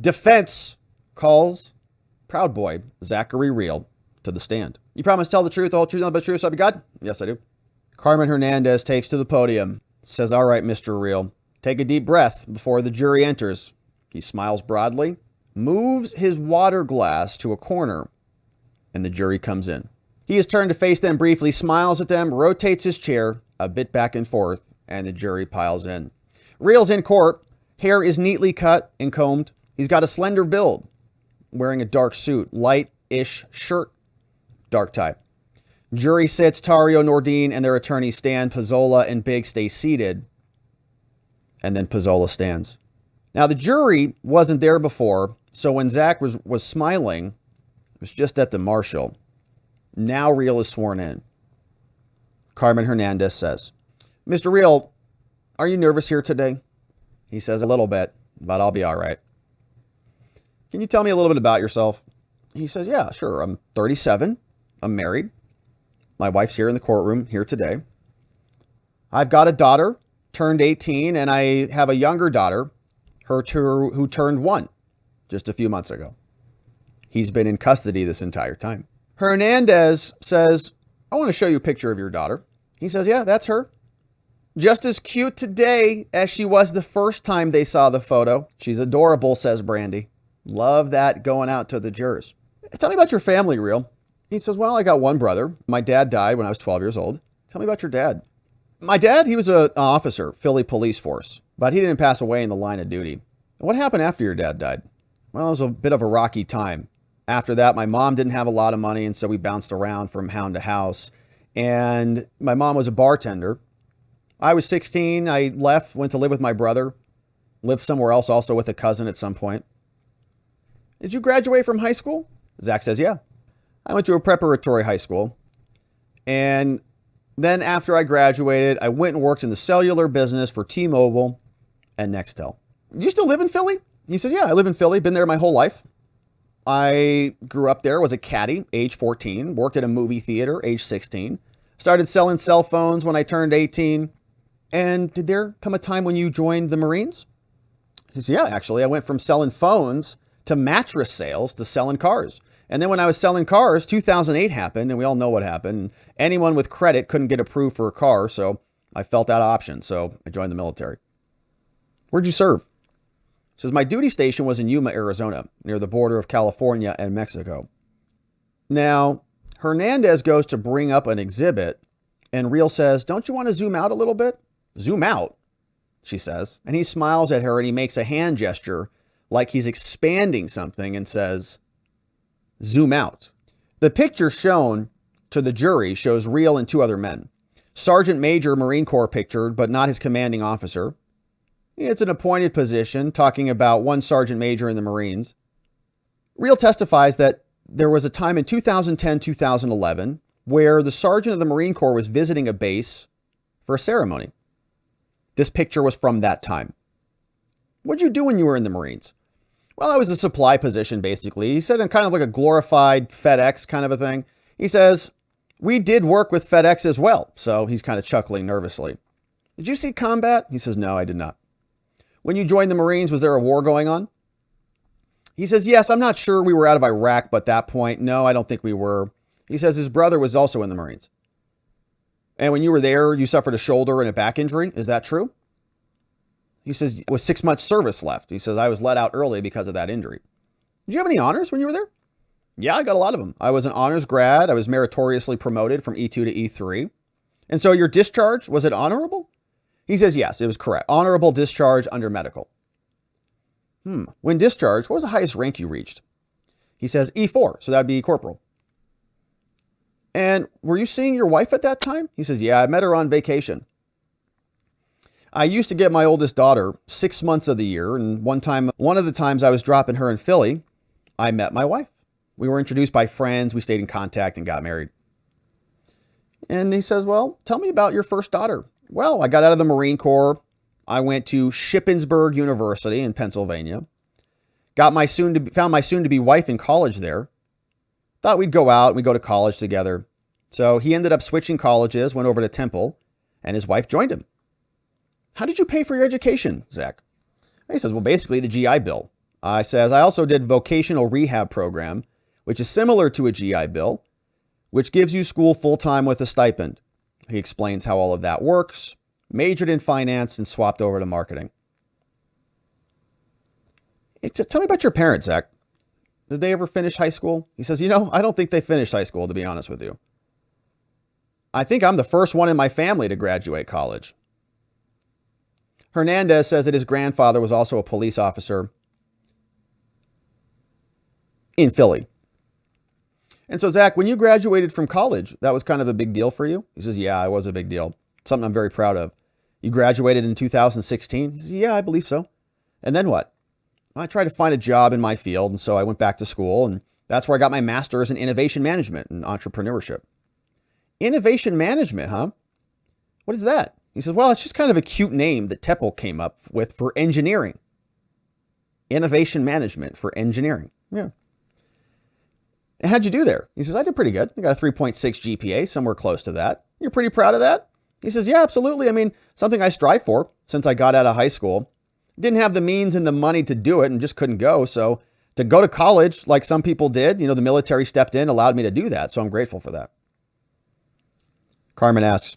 Defense calls Proud Boy Zachary Rehl to the stand. You promise to tell the truth, the whole truth, nothing but the truth, so help you God? Yes, I do. Carmen Hernandez takes to the podium, says, all right, Mr. Rehl, take a deep breath before the jury enters. He smiles broadly, moves his water glass to a corner, and the jury comes in. He is turned to face them briefly, smiles at them, rotates his chair a bit back and forth, and the jury piles in. Rehl's in court. Hair is neatly cut and combed. He's got a slender build, wearing a dark suit, light-ish shirt, dark tie. Jury sits. Tario, Nordine, and their attorneys stand. Pizzola and Big stay seated. And then Pizzola stands. Now, the jury wasn't there before, so when Zach was smiling, it was just at the marshal. Now Rehl is sworn in. Carmen Hernandez says, Mr. Rehl, are you nervous here today? He says, a little bit, but I'll be all right. Can you tell me a little bit about yourself? He says, yeah, sure. I'm 37. I'm married. My wife's here in the courtroom here today. I've got a daughter, turned 18, and I have a younger daughter, who turned 1 just a few months ago. He's been in custody this entire time. Hernandez says, I want to show you a picture of your daughter. He says, yeah, that's her. Just as cute today as she was the first time they saw the photo. She's adorable, says Brandy. Love that going out to the jurors. Tell me about your family, Rehl. He says, well, I got one brother. My dad died when I was 12 years old. Tell me about your dad. My dad, he was an officer, Philly Police Force, but he didn't pass away in the line of duty. What happened after your dad died? Well, it was a bit of a rocky time. After that, my mom didn't have a lot of money, and so we bounced around from house to house. And my mom was a bartender. I was 16. I left, went to live with my brother, lived somewhere else also with a cousin at some point. Did you graduate from high school? Zach says, yeah. I went to a preparatory high school. And then after I graduated, I went and worked in the cellular business for T-Mobile and Nextel. Do you still live in Philly? He says, yeah, I live in Philly. Been there my whole life. I grew up there, was a caddy, age 14, worked at a movie theater, age 16, started selling cell phones when I turned 18. And did there come a time when you joined the Marines? He says, yeah, actually, I went from selling phones to mattress sales to selling cars. And then when I was selling cars, 2008 happened, and we all know what happened. Anyone with credit couldn't get approved for a car, so I felt that option, so I joined the military. Where'd you serve? He says, my duty station was in Yuma, Arizona, near the border of California and Mexico. Now, Hernandez goes to bring up an exhibit, and Rehl says, don't you want to zoom out a little bit? Zoom out, she says. And he smiles at her, and he makes a hand gesture like he's expanding something and says, zoom out. The picture shown to the jury shows Rehl and 2 other men. Sergeant Major Marine Corps pictured, but not his commanding officer. It's an appointed position, talking about one Sergeant Major in the Marines. Rehl testifies that there was a time in 2010-2011 where the Sergeant of the Marine Corps was visiting a base for a ceremony. This picture was from that time. What'd you do when you were in the Marines? Well, I was a supply position, basically. He said, kind of like a glorified FedEx kind of a thing. He says, we did work with FedEx as well. So he's kind of chuckling nervously. Did you see combat? He says, no, I did not. When you joined the Marines, was there a war going on? He says, yes, I'm not sure we were out of Iraq, but at that point, no, I don't think we were. He says his brother was also in the Marines. And when you were there, you suffered a shoulder and a back injury. Is that true? He says, it was 6 months service left. He says, I was let out early because of that injury. Did you have any honors when you were there? Yeah, I got a lot of them. I was an honors grad. I was meritoriously promoted from E2 to E3. And so your discharge, was it honorable? He says, yes, it was correct. Honorable discharge under medical. When discharged, what was the highest rank you reached? He says E4, so that'd be corporal. And were you seeing your wife at that time? He says, yeah, I met her on vacation. I used to get my oldest daughter 6 months of the year, and one of the times I was dropping her in Philly, I met my wife. We were introduced by friends, we stayed in contact and got married. And he says, well, tell me about your first daughter. Well, I got out of the Marine Corps. I went to Shippensburg University in Pennsylvania. Found my soon-to-be wife in college there. Thought we'd go out, we'd go to college together. So he ended up switching colleges, went over to Temple, and his wife joined him. How did you pay for your education, Zach? He says, well, basically the GI Bill. I says, I also did vocational rehab program, which is similar to a GI Bill, which gives you school full-time with a stipend. He explains how all of that works, majored in finance, and swapped over to marketing. Tell me about your parents, Zach. Did they ever finish high school? He says, I don't think they finished high school, to be honest with you. I think I'm the first one in my family to graduate college. Hernandez says that his grandfather was also a police officer in Philly. And so, Zach, when you graduated from college, that was kind of a big deal for you? He says, yeah, it was a big deal. Something I'm very proud of. You graduated in 2016? He says, yeah, I believe so. And then what? I tried to find a job in my field, and so I went back to school, and that's where I got my master's in innovation management and entrepreneurship. Innovation management, huh? What is that? He says, well, it's just kind of a cute name that Teppel came up with for engineering. Innovation management for engineering. Yeah. And how'd you do there? He says, I did pretty good. I got a 3.6 GPA, somewhere close to that. You're pretty proud of that? He says, yeah, absolutely. I mean, something I strive for since I got out of high school. Didn't have the means and the money to do it and just couldn't go. So to go to college, like some people did, the military stepped in, allowed me to do that. So I'm grateful for that. Carmen asks,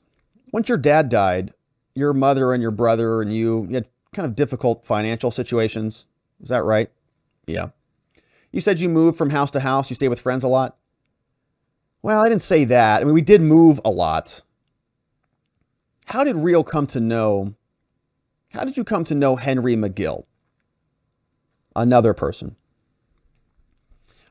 once your dad died, your mother and your brother and you had kind of difficult financial situations. Is that right? Yeah. You said you moved from house to house. You stayed with friends a lot. Well, I didn't say that. I mean, we did move a lot. How did you come to know Henry McGill? Another person.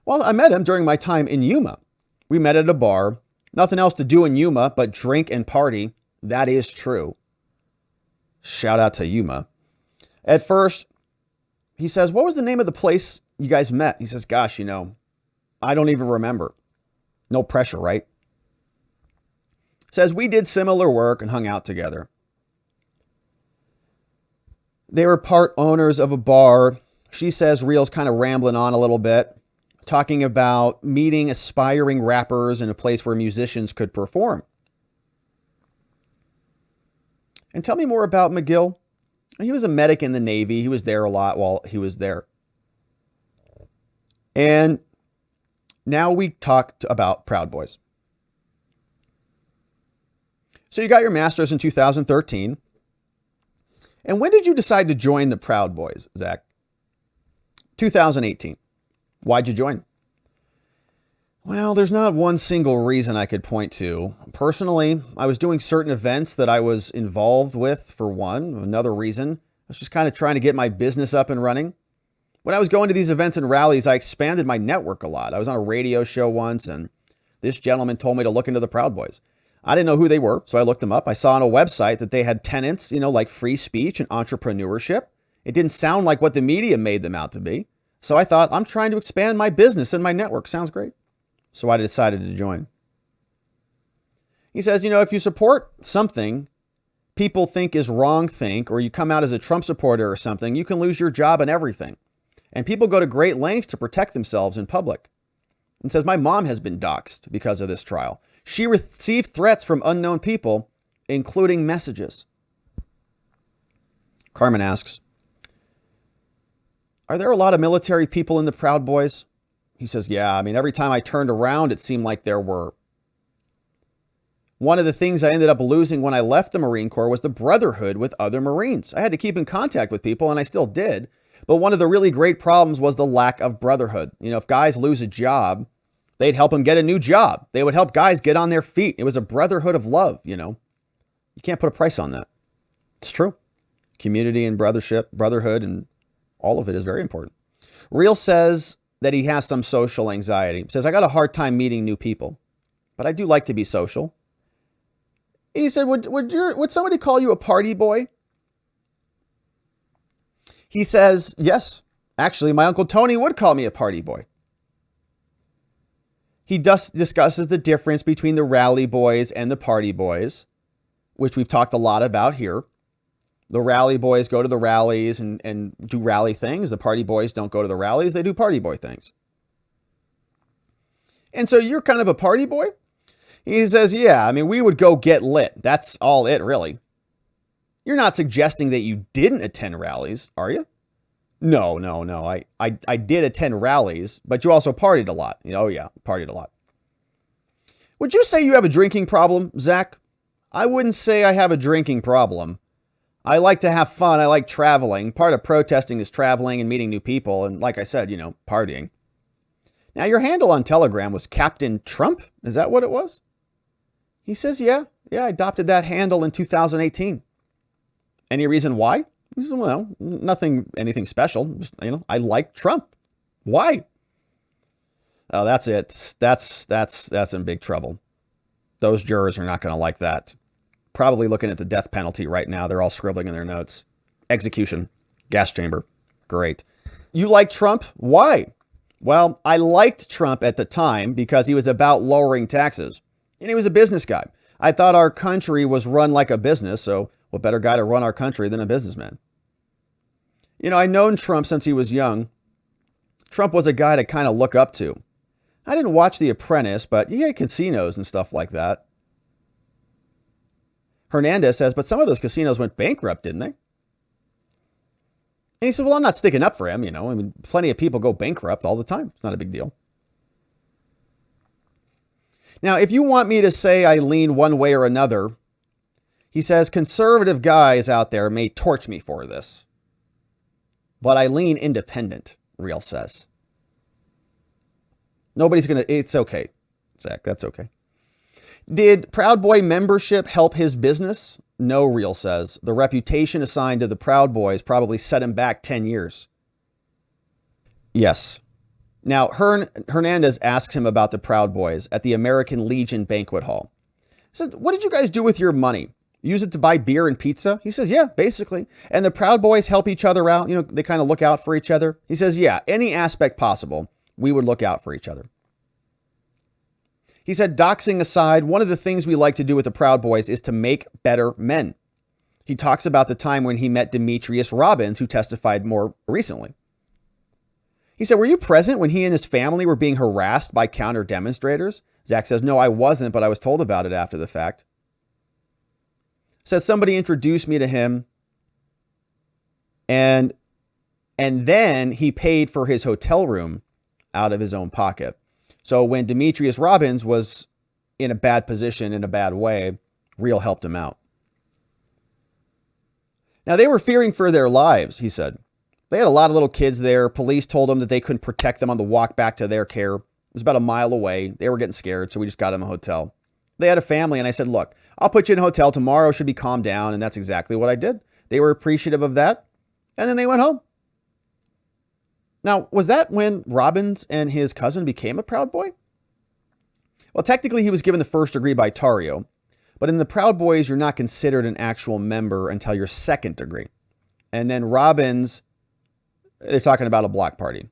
Well, I met him during my time in Yuma. We met at a bar. Nothing else to do in Yuma but drink and party. That is true. Shout out to Yuma. At first, he says, what was the name of the place you guys met? He says, gosh, I don't even remember. No pressure, right? Says, we did similar work and hung out together. They were part owners of a bar. She says Rehl's kind of rambling on a little bit, talking about meeting aspiring rappers in a place where musicians could perform. And tell me more about McGill. He was a medic in the Navy. He was there a lot while he was there. And now we talked about Proud Boys. So you got your master's in 2013. And when did you decide to join the Proud Boys, Zach? 2018. Why'd you join? Well, there's not one single reason I could point to. Personally, I was doing certain events that I was involved with, for one. Another reason, I was just kind of trying to get my business up and running. When I was going to these events and rallies, I expanded my network a lot. I was on a radio show once, and this gentleman told me to look into the Proud Boys. I didn't know who they were, so I looked them up. I saw on a website that they had tenets, like free speech and entrepreneurship. It didn't sound like what the media made them out to be. So I thought, I'm trying to expand my business and my network. Sounds great. So I decided to join. He says, if you support something people think is wrong or you come out as a Trump supporter or something, you can lose your job and everything. And people go to great lengths to protect themselves in public. And says, my mom has been doxxed because of this trial. She received threats from unknown people, including messages. Carmen asks, are there a lot of military people in the Proud Boys? He says, yeah, every time I turned around, it seemed like there were. One of the things I ended up losing when I left the Marine Corps was the brotherhood with other Marines. I had to keep in contact with people, and I still did. But one of the really great problems was the lack of brotherhood. If guys lose a job, they'd help them get a new job. They would help guys get on their feet. It was a brotherhood of love, You can't put a price on that. It's true. Community and brotherhood, and all of it is very important. Rehl says that he has some social anxiety. He says, I got a hard time meeting new people, but I do like to be social. He said, would somebody call you a party boy? He says, yes. Actually, my Uncle Tony would call me a party boy. He discusses the difference between the rally boys and the party boys, which we've talked a lot about here. The rally boys go to the rallies and do rally things. The party boys don't go to the rallies. They do party boy things. And so you're kind of a party boy? He says, yeah, we would go get lit. That's all it, really. You're not suggesting that you didn't attend rallies, are you? No, no, no. I did attend rallies, but you also partied a lot. Oh, yeah, partied a lot. Would you say you have a drinking problem, Zach? I wouldn't say I have a drinking problem. I like to have fun. I like traveling. Part of protesting is traveling and meeting new people. And like I said, partying. Now, your handle on Telegram was Captain Trump. Is that what it was? He says, yeah, I adopted that handle in 2018. Any reason why? He says, well, anything special. Just, I like Trump. Why? Oh, that's it. That's in big trouble. Those jurors are not going to like that. Probably looking at the death penalty right now. They're all scribbling in their notes. Execution. Gas chamber. Great. You like Trump? Why? Well, I liked Trump at the time because he was about lowering taxes. And he was a business guy. I thought our country was run like a business, so what better guy to run our country than a businessman? I've known Trump since he was young. Trump was a guy to kind of look up to. I didn't watch The Apprentice, but he had casinos and stuff like that. Hernandez says, but some of those casinos went bankrupt, didn't they? And he said, well, I'm not sticking up for him, plenty of people go bankrupt all the time. It's not a big deal. Now, if you want me to say I lean one way or another, he says, conservative guys out there may torch me for this. But I lean independent, Rehl says. Nobody's going to, it's okay, Zach, that's okay. Did Proud Boy membership help his business? No, Rehl says. The reputation assigned to the Proud Boys probably set him back 10 years. Yes. Now, Hernandez asks him about the Proud Boys at the American Legion banquet hall. He says, what did you guys do with your money? Use it to buy beer and pizza? He says, yeah, basically. And the Proud Boys help each other out. They kind of look out for each other. He says, yeah, any aspect possible, we would look out for each other. He said, doxing aside, one of the things we like to do with the Proud Boys is to make better men. He talks about the time when he met Demetrius Robbins, who testified more recently. He said, were you present when he and his family were being harassed by counter demonstrators? Zach says, no, I wasn't, but I was told about it after the fact. Says somebody introduced me to him, and then he paid for his hotel room out of his own pocket. So when Demetrius Robbins was in a bad position, in a bad way, Rehl helped him out. Now, they were fearing for their lives, he said. They had a lot of little kids there. Police told them that they couldn't protect them on the walk back to their care. It was about a mile away. They were getting scared, so we just got them a hotel. They had a family, and I said, look, I'll put you in a hotel tomorrow. Should be calmed down, and that's exactly what I did. They were appreciative of that, and then they went home. Now, was that when Robbins and his cousin became a Proud Boy? Well, technically, he was given the first degree by Tarrio, but in the Proud Boys, you're not considered an actual member until your second degree. And then Robbins, they're talking about a block party.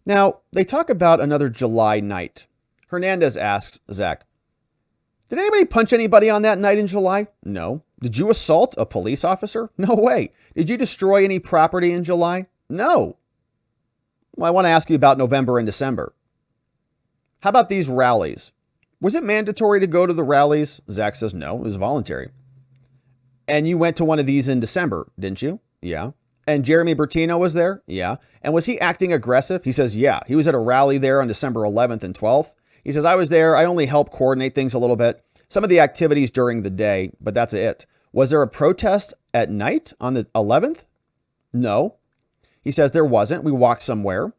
Now, they talk about another July night. Hernandez asks Zach, did anybody punch anybody on that night in July? No. Did you assault a police officer? No way. Did you destroy any property in July? No. Well, I want to ask you about November and December. How about these rallies? Was it mandatory to go to the rallies? Zach says no, it was voluntary. And you went to one of these in December, didn't you? Yeah. And Jeremy Bertino was there? Yeah. And was he acting aggressive? He says, yeah. He was at a rally there on December 11th and 12th. He says, I was there. I only helped coordinate things a little bit. Some of the activities during the day, but that's it. Was there a protest at night on the 11th? No. He says there wasn't. We walked somewhere.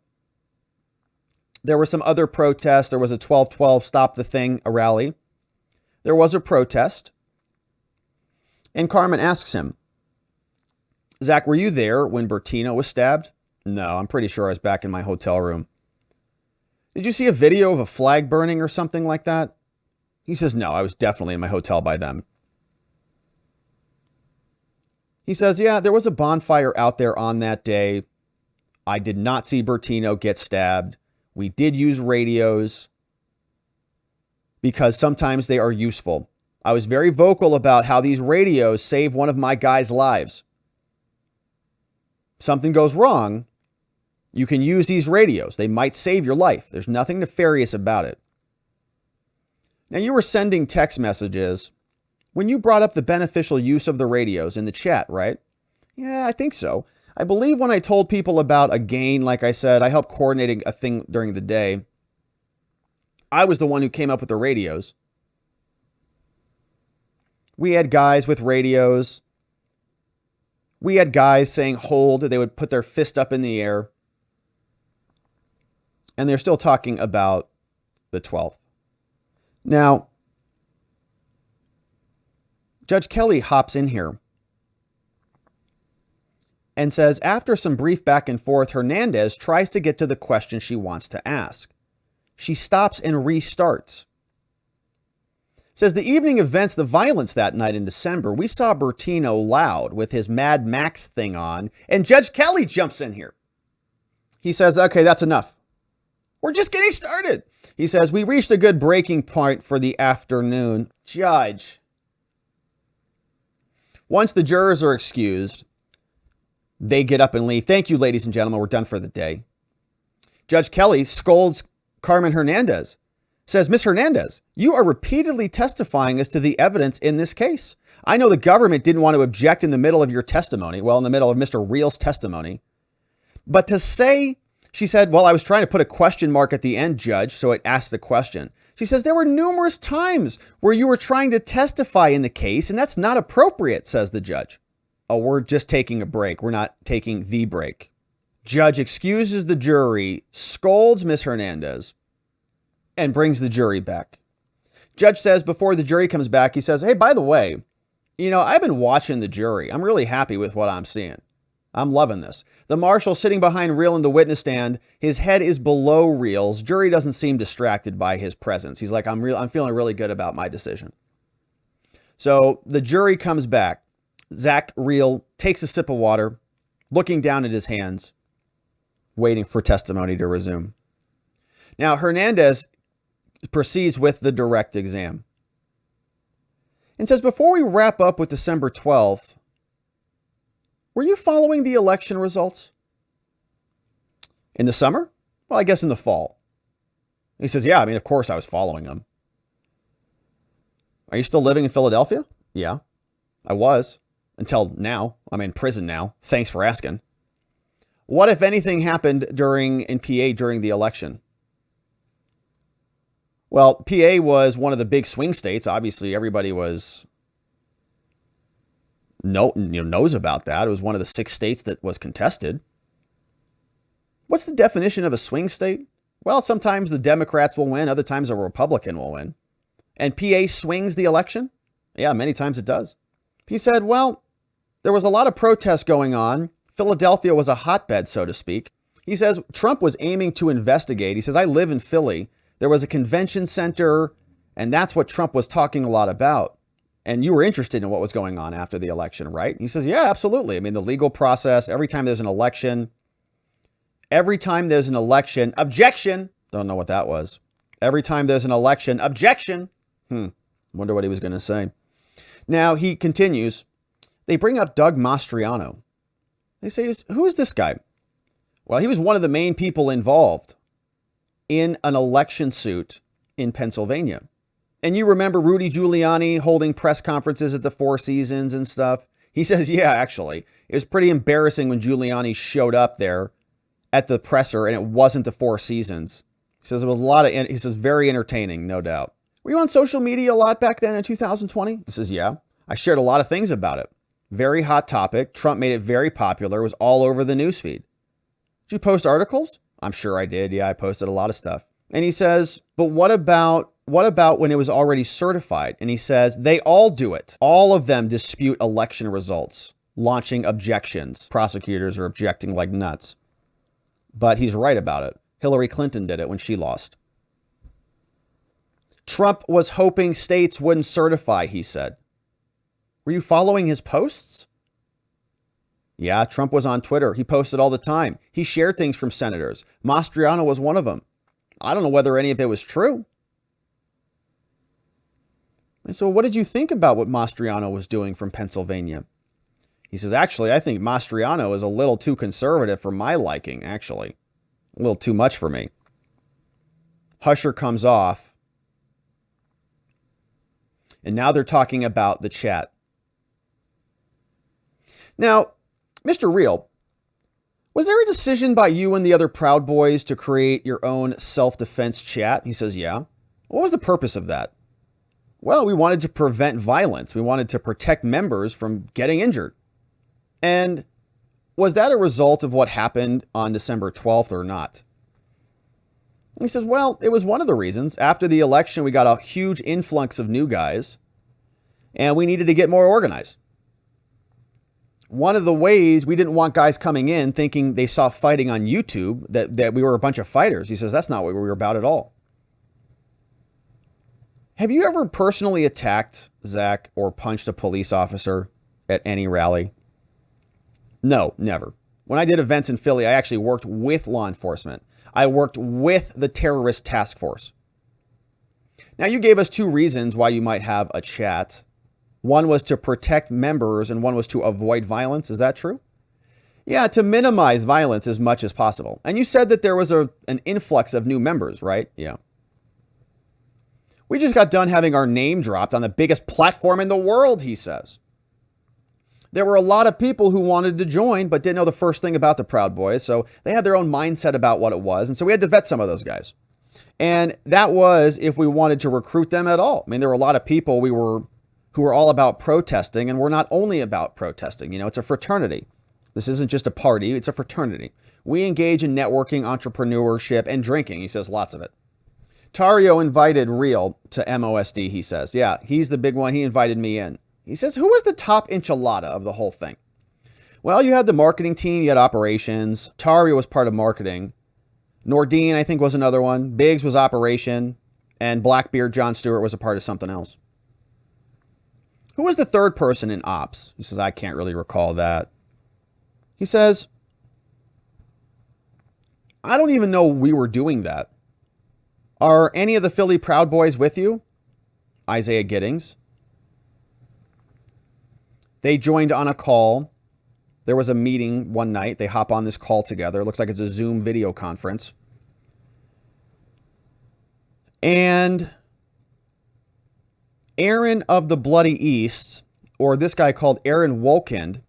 There were some other protests. There was a 12-12 Stop the Thing, a rally. There was a protest. And Carmen asks him, Zach, were you there when Bertino was stabbed? No, I'm pretty sure I was back in my hotel room. Did you see a video of a flag burning or something like that? He says, no, I was definitely in my hotel by then. He says, yeah, there was a bonfire out there on that day. I did not see Bertino get stabbed. We did use radios because sometimes they are useful. I was very vocal about how these radios save one of my guys' lives. Something goes wrong, you can use these radios. They might save your life. There's nothing nefarious about it. Now, you were sending text messages when you brought up the beneficial use of the radios in the chat, right? Yeah, I think so. I believe when I told people about a gain, like I said, I helped coordinating a thing during the day. I was the one who came up with the radios. We had guys with radios. We had guys saying hold. They would put their fist up in the air. And they're still talking about the 12th. Now, Judge Kelly hops in here and says, after some brief back and forth, Hernandez tries to get to the question she wants to ask. She stops and restarts. Says the evening events, the violence that night in December, we saw Bertino loud with his Mad Max thing on, and Judge Kelly jumps in here. He says, okay, that's enough. We're just getting started. He says, we reached a good breaking point for the afternoon. Judge. Once the jurors are excused, they get up and leave. Thank you, ladies and gentlemen. We're done for the day. Judge Kelly scolds Carmen Hernandez. Says, Ms. Hernandez, you are repeatedly testifying as to the evidence in this case. I know the government didn't want to object in the middle of your testimony. Well, in the middle of Mr. Rehl's testimony. But to say, she said, well, I was trying to put a question mark at the end, Judge, so it asked the question. She says, there were numerous times where you were trying to testify in the case, and that's not appropriate, says the judge. Oh, we're just taking a break. We're not taking the break. Judge excuses the jury, scolds Ms. Hernandez, and brings the jury back. Judge says before the jury comes back, he says, hey, by the way, I've been watching the jury. I'm really happy with what I'm seeing. I'm loving this. The marshal sitting behind Rehl in the witness stand, his head is below Rehl's. Jury doesn't seem distracted by his presence. He's like, I'm feeling really good about my decision. So the jury comes back. Zach Rehl takes a sip of water, looking down at his hands, waiting for testimony to resume. Now, Hernandez proceeds with the direct exam and says, before we wrap up with December 12th, were you following the election results? In the summer? Well, I guess in the fall. He says, yeah, of course I was following them. Are you still living in Philadelphia? Yeah, I was until now. I'm in prison now. Thanks for asking. What, if anything, happened in PA during the election? Well, PA was one of the big swing states. Obviously, everybody knows about that. It was one of the 6 states that was contested. What's the definition of a swing state? Well, sometimes the Democrats will win. Other times a Republican will win. And PA swings the election? Yeah, many times it does. He said, well, there was a lot of protests going on. Philadelphia was a hotbed, so to speak. He says Trump was aiming to investigate. He says, I live in Philly. There was a convention center, and that's what Trump was talking a lot about. And you were interested in what was going on after the election, right? He says, yeah, absolutely. The legal process, every time there's an election, objection. Don't know what that was. Every time there's an election, objection. Wonder what he was going to say. Now, he continues. They bring up Doug Mastriano. They say, who is this guy? Well, he was one of the main people involved in an election suit in Pennsylvania. And you remember Rudy Giuliani holding press conferences at the Four Seasons and stuff? He says, yeah, actually, it was pretty embarrassing when Giuliani showed up there at the presser and it wasn't the Four Seasons. He says it was he says very entertaining, no doubt. Were you on social media a lot back then in 2020? He says, yeah, I shared a lot of things about it. Very hot topic. Trump made it very popular. It was all over the newsfeed. Did you post articles? I'm sure I did. Yeah, I posted a lot of stuff. And he says, but what about when it was already certified? And he says, they all do it. All of them dispute election results, launching objections. Prosecutors are objecting like nuts. But he's right about it. Hillary Clinton did it when she lost. Trump was hoping states wouldn't certify, he said. Were you following his posts? Yeah, Trump was on Twitter. He posted all the time. He shared things from senators. Mastriano was one of them. I don't know whether any of it was true. And so what did you think about what Mastriano was doing from Pennsylvania? He says, actually, I think Mastriano is a little too conservative for my liking, actually. A little too much for me. Husher comes off. And now they're talking about the chat. Now, Mr. Rehl, was there a decision by you and the other Proud Boys to create your own self-defense chat? He says, yeah. What was the purpose of that? Well, we wanted to prevent violence. We wanted to protect members from getting injured. And was that a result of what happened on December 12th or not? And he says, well, it was one of the reasons. After the election, we got a huge influx of new guys, and we needed to get more organized. One of the ways we didn't want guys coming in thinking they saw fighting on YouTube, that we were a bunch of fighters. He says, that's not what we were about at all. Have you ever personally attacked, Zach, or punched a police officer at any rally? No, never. When I did events in Philly, I actually worked with law enforcement. I worked with the terrorist task force. Now, you gave us two reasons why you might have a chat. One was to protect members and one was to avoid violence. Is that true? Yeah, to minimize violence as much as possible. And you said that there was an influx of new members, right? Yeah. We just got done having our name dropped on the biggest platform in the world, he says. There were a lot of people who wanted to join but didn't know the first thing about the Proud Boys, so they had their own mindset about what it was, and so we had to vet some of those guys. And that was if we wanted to recruit them at all. I mean, there were a lot of people who were all about protesting, and we're not only about protesting. You know, it's a fraternity. This isn't just a party, it's a fraternity. We engage in networking, entrepreneurship, and drinking. He says lots of it. Tario invited Rehl to MOSD, he says. Yeah, he's the big one. He invited me in. He says, who was the top enchilada of the whole thing? Well, you had the marketing team, you had operations. Tario was part of marketing. Nordine, I think, was another one. Biggs was operation. And Blackbeard John Stewart was a part of something else. Who was the third person in ops? He says, I can't really recall that. He says, I don't even know we were doing that. Are any of the Philly Proud Boys with you? Isaiah Giddings. They joined on a call. There was a meeting one night. They hop on this call together. It looks like it's a Zoom video conference. And Aaron of the Bloody East, or this guy called Aaron Wolkind,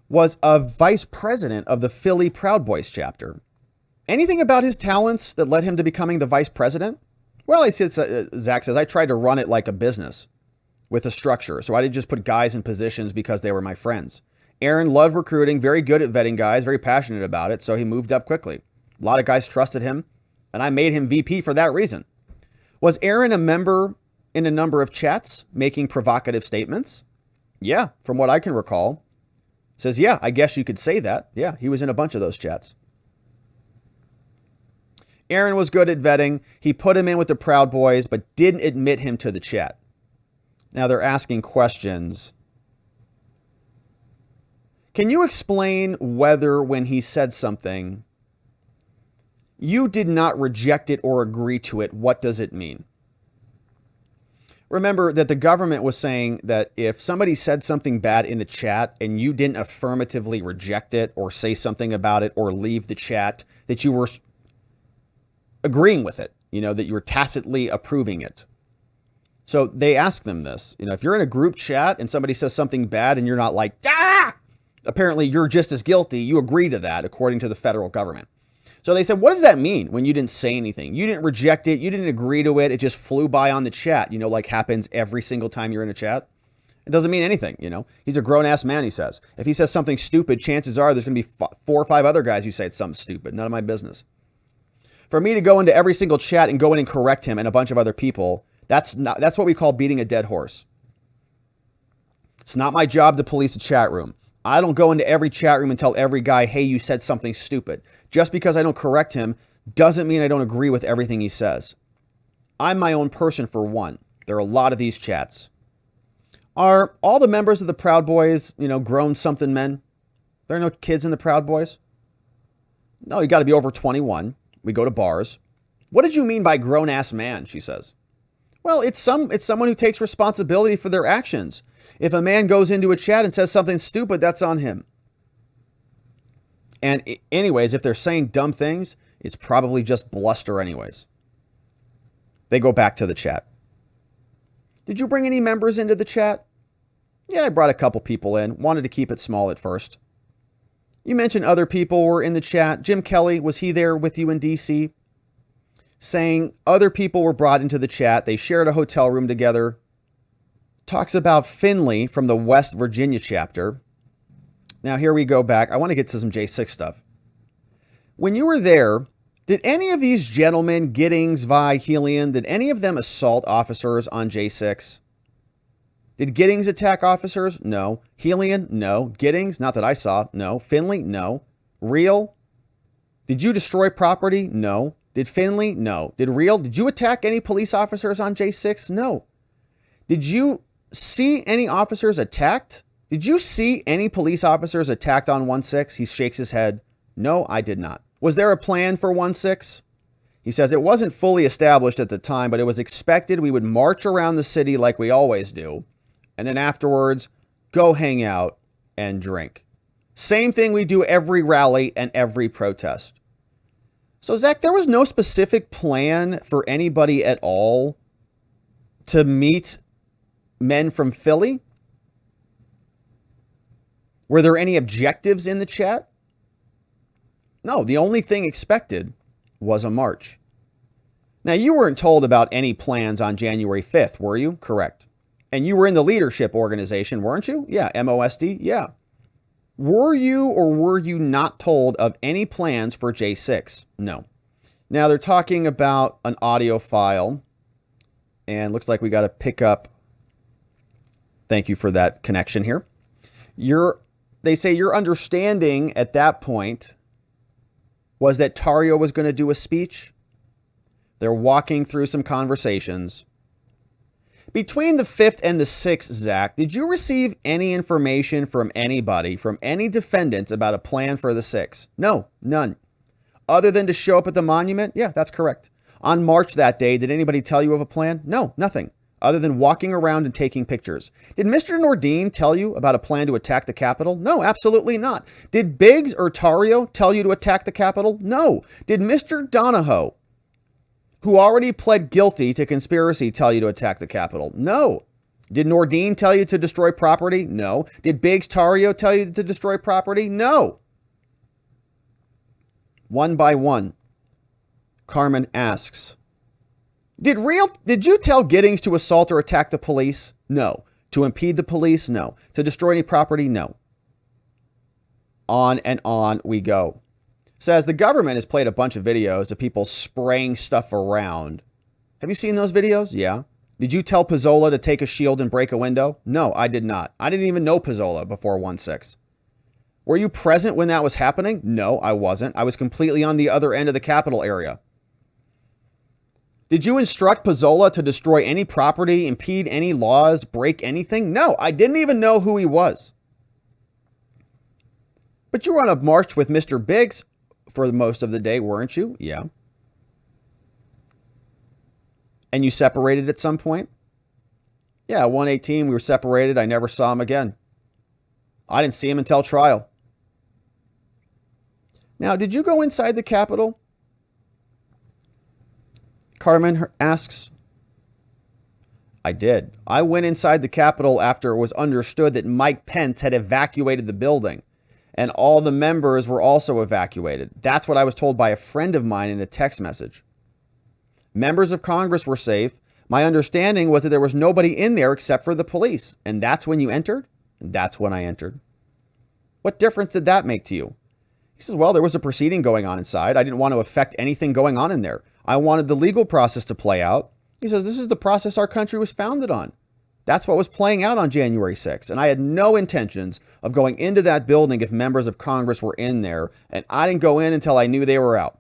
was a vice president of the Philly Proud Boys chapter. Anything about his talents that led him to becoming the vice president? Well, Zach says, I tried to run it like a business with a structure. So I didn't just put guys in positions because they were my friends. Aaron loved recruiting, very good at vetting guys, very passionate about it. So he moved up quickly. A lot of guys trusted him, and I made him VP for that reason. Was Aaron a member in a number of chats making provocative statements? Yeah, from what I can recall. Says, yeah, I guess you could say that. Yeah, he was in a bunch of those chats. Aaron was good at vetting. He put him in with the Proud Boys, but didn't admit him to the chat. Now they're asking questions. Can you explain whether when he said something, you did not reject it or agree to it? What does it mean? Remember that the government was saying that if somebody said something bad in the chat and you didn't affirmatively reject it or say something about it or leave the chat, that you were agreeing with it, that you were tacitly approving it. So they ask them this, if you're in a group chat and somebody says something bad and you're not like, apparently you're just as guilty. You agree to that according to the federal government. So they said, what does that mean when you didn't say anything? You didn't reject it. You didn't agree to it. It just flew by on the chat, like happens every single time you're in a chat. It doesn't mean anything. He's a grown ass man, he says. If he says something stupid, chances are there's going to be 4 or 5 other guys who say it's something stupid. None of my business. For me to go into every single chat and go in and correct him and a bunch of other people, that's what we call beating a dead horse. It's not my job to police a chat room. I don't go into every chat room and tell every guy, hey, you said something stupid. Just because I don't correct him doesn't mean I don't agree with everything he says. I'm my own person, for one. There are a lot of these chats. Are all the members of the Proud Boys, grown something men? There are no kids in the Proud Boys? No, you got to be over 21. We go to bars. What did you mean by grown-ass man, she says. Well, it's someone who takes responsibility for their actions. If a man goes into a chat and says something stupid, that's on him. And anyways, if they're saying dumb things, it's probably just bluster anyways. They go back to the chat. Did you bring any members into the chat? Yeah, I brought a couple people in. Wanted to keep it small at first. You mentioned other people were in the chat. Jim Kelly, was he there with you in DC? Saying other people were brought into the chat. They shared a hotel room together. Talks about Finley from the West Virginia chapter. Now, here we go back. I want to get to some J6 stuff. When you were there, did any of these gentlemen, Giddings, Vi, Helian, did any of them assault officers on J6? Did Giddings attack officers? No. Helian? No. Giddings? Not that I saw. No. Finley? No. Rehl? Did you destroy property? No. Did Finley? No. Did Rehl? Did you attack any police officers on J6? No. Did you see any officers attacked? Did you see any police officers attacked on 1-6? He shakes his head. No, I did not. Was there a plan for 1-6? He says it wasn't fully established at the time, but it was expected we would march around the city like we always do. And then afterwards, go hang out and drink. Same thing we do every rally and every protest. So, Zach, there was no specific plan for anybody at all to meet men from Philly? Were there any objectives in the chat? No, the only thing expected was a march. Now, you weren't told about any plans on January 5th, were you? Correct. And you were in the leadership organization, weren't you? Yeah, MOSD, yeah. Were you or were you not told of any plans for J6? No. Now, they're talking about an audio file, and looks like we got to pick up. Thank you for that connection here. They say your understanding at that point was that Tarrio was going to do a speech. They're walking through some conversations. Between the 5th and the 6th, Zach, did you receive any information from anybody, from any defendants about a plan for the 6th? No, none. Other than to show up at the monument? Yeah, that's correct. On March that day, did anybody tell you of a plan? No, nothing. Other than walking around and taking pictures. Did Mr. Nordine tell you about a plan to attack the Capitol? No, absolutely not. Did Biggs or Tarrio tell you to attack the Capitol? No. Did Mr. Donahoe, who already pled guilty to conspiracy, tell you to attack the Capitol? No. Did Nordine tell you to destroy property? No. Did Biggs Tarrio tell you to destroy property? No. One by one, Carmen asks, Did you tell Giddings to assault or attack the police? No. To impede the police? No. To destroy any property? No. On and on we go. Says the government has played a bunch of videos of people spraying stuff around. Have you seen those videos? Yeah. Did you tell Pizzola to take a shield and break a window? No, I did not. I didn't even know Pizzola before 1-6. Were you present when that was happening? No, I wasn't. I was completely on the other end of the Capitol area. Did you instruct Pizzola to destroy any property, impede any laws, break anything? No, I didn't even know who he was. But you were on a march with Mr. Biggs for most of the day, weren't you? Yeah. And you separated at some point? Yeah, 118, we were separated. I never saw him again. I didn't see him until trial. Now, did you go inside the Capitol? Carmen asks. I did. I went inside the Capitol after it was understood that Mike Pence had evacuated the building, and all the members were also evacuated. That's what I was told by a friend of mine in a text message. Members of Congress were safe. My understanding was that there was nobody in there except for the police. And that's when you entered? And that's when I entered. What difference did that make to you? He says, well, there was a proceeding going on inside. I didn't want to affect anything going on in there. I wanted the legal process to play out. He says, this is the process our country was founded on. That's what was playing out on January 6th. And I had no intentions of going into that building if members of Congress were in there. And I didn't go in until I knew they were out.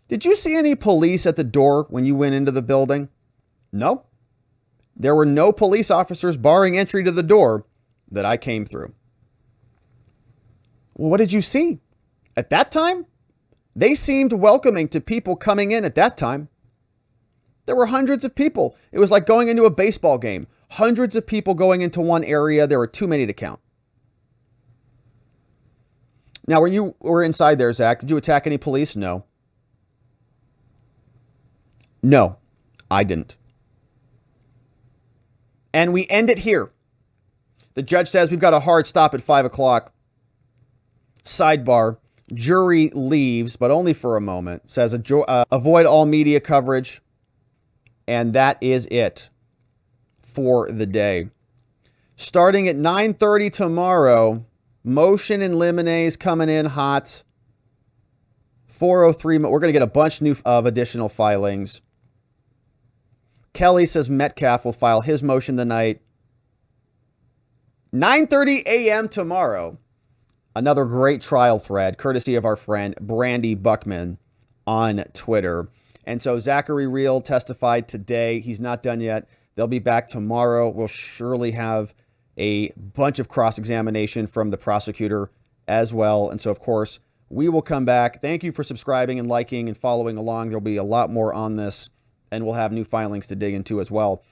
Did you see any police at the door when you went into the building? No. There were no police officers barring entry to the door that I came through. Well, what did you see? At that time, they seemed welcoming to people coming in at that time. There were hundreds of people. It was like going into a baseball game. Hundreds of people going into one area. There were too many to count. Now, when you were inside there, Zach, did you attack any police? No. No, I didn't. And we end it here. The judge says we've got a hard stop at 5 o'clock. Sidebar. Jury leaves, but only for a moment. Says avoid all media coverage. And that is it for the day. Starting at 9:30 tomorrow, motion in limines coming in hot. 403, we're going to get a bunch of additional filings. Kelly says Metcalf will file his motion tonight. 9:30 a.m. tomorrow. Another great trial thread, courtesy of our friend Brandy Buckman on Twitter. And so Zachary Rehl testified today. He's not done yet. They'll be back tomorrow. We'll surely have a bunch of cross-examination from the prosecutor as well. And so, of course, we will come back. Thank you for subscribing and liking and following along. There'll be a lot more on this, and we'll have new filings to dig into as well.